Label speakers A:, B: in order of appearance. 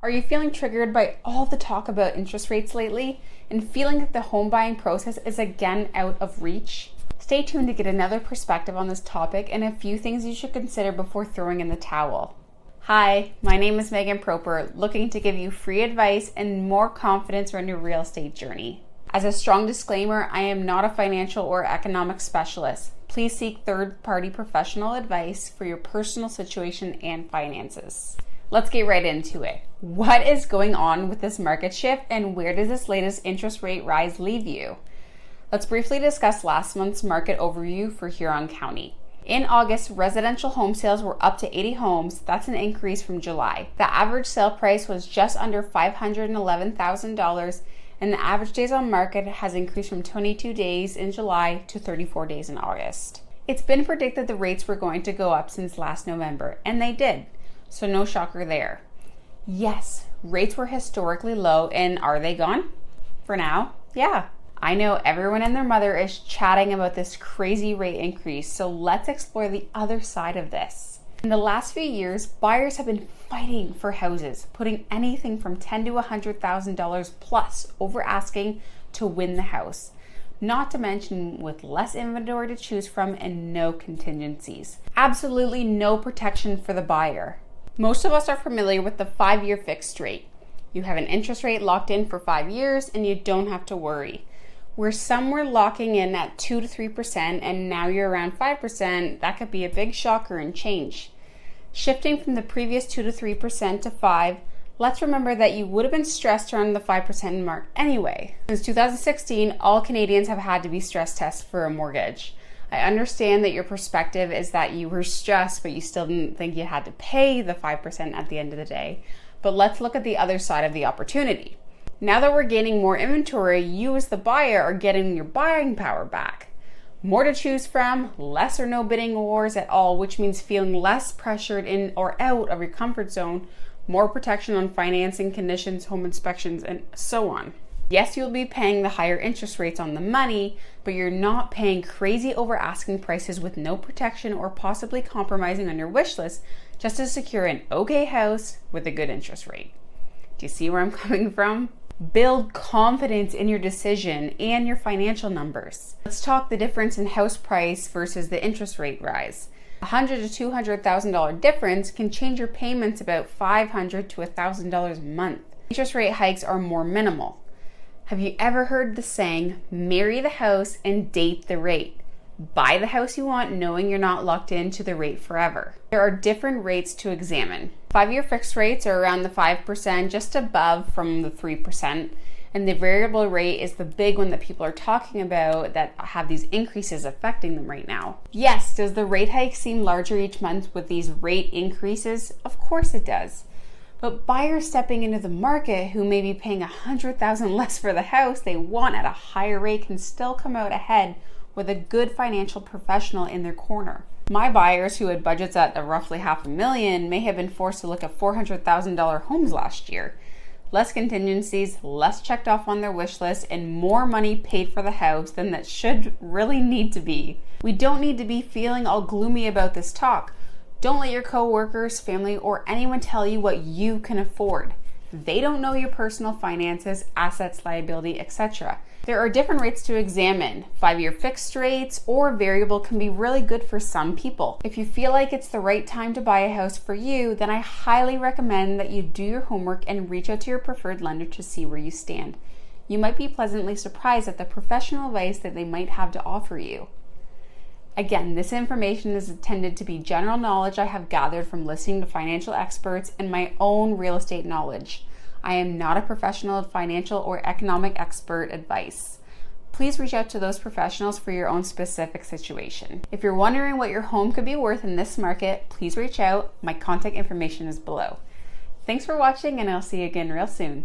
A: Are you feeling triggered by all the talk about interest rates lately and feeling that the home buying process is again out of reach? Stay tuned to get another perspective on this topic and a few things you should consider before throwing in the towel. Hi, my name is Megan Proper, looking to give you free advice and more confidence around your real estate journey. As a strong disclaimer, I am not a financial or economic specialist. Please seek third-party professional advice for your personal situation and finances. Let's get right into it. What is going on with this market shift and where does this latest interest rate rise leave you? Let's briefly discuss last month's market overview for Huron County. In August, residential home sales were up to 80 homes. That's an increase from July. The average sale price was just under $511,000, and the average days on market has increased from 22 days in July to 34 days in August. It's been predicted the rates were going to go up since last November, and they did. So no shocker there. Yes, rates were historically low, and are they gone? For now, yeah. I know everyone and their mother is chatting about this crazy rate increase, so let's explore the other side of this. In the last few years, buyers have been fighting for houses, putting anything from $10,000 to $100,000 plus over asking to win the house. Not to mention with less inventory to choose from and no contingencies. Absolutely no protection for the buyer. Most of us are familiar with the 5-year fixed rate. You have an interest rate locked in for 5 years and you don't have to worry. Where some were locking in at 2 to 3% and now you're around 5%, that could be a big shocker and change. Shifting from the previous 2 to 3% to 5%, let's remember that you would have been stressed around the 5% mark anyway. Since 2016, all Canadians have had to be stress tested for a mortgage. I understand that your perspective is that you were stressed, but you still didn't think you had to pay the 5% at the end of the day. But let's look at the other side of the opportunity. Now that we're gaining more inventory, you as the buyer are getting your buying power back. More to choose from, less or no bidding wars at all, which means feeling less pressured in or out of your comfort zone, more protection on financing conditions, home inspections, and so on. Yes, you'll be paying the higher interest rates on the money, but you're not paying crazy over asking prices with no protection or possibly compromising on your wish list just to secure an okay house with a good interest rate. Do you see where I'm coming from? Build confidence in your decision and your financial numbers. Let's talk the difference in house price versus the interest rate rise. $100,000 to $200,000 difference can change your payments about $500 to $1,000 a month. Interest rate hikes are more minimal. Have you ever heard the saying, marry the house and date the rate? Buy the house you want knowing you're not locked into the rate forever. There are different rates to examine. 5-year fixed rates are around the 5%, just above from the 3%. And the variable rate is the big one that people are talking about that have these increases affecting them right now. Yes, does the rate hike seem larger each month with these rate increases? Of course it does. But buyers stepping into the market who may be paying $100,000 less for the house they want at a higher rate can still come out ahead with a good financial professional in their corner. My buyers who had budgets at roughly $500,000 may have been forced to look at $400,000 homes last year. Less contingencies, less checked off on their wish list, and more money paid for the house than that should really need to be. We don't need to be feeling all gloomy about this talk. Don't let your coworkers, family, or anyone tell you what you can afford. They don't know your personal finances, assets, liability, etc. There are different rates to examine. 5-year fixed rates or variable can be really good for some people. If you feel like it's the right time to buy a house for you, then I highly recommend that you do your homework and reach out to your preferred lender to see where you stand. You might be pleasantly surprised at the professional advice that they might have to offer you. Again, this information is intended to be general knowledge I have gathered from listening to financial experts and my own real estate knowledge. I am not a professional financial or economic expert advice. Please reach out to those professionals for your own specific situation. If you're wondering what your home could be worth in this market, please reach out. My contact information is below. Thanks for watching and I'll see you again real soon.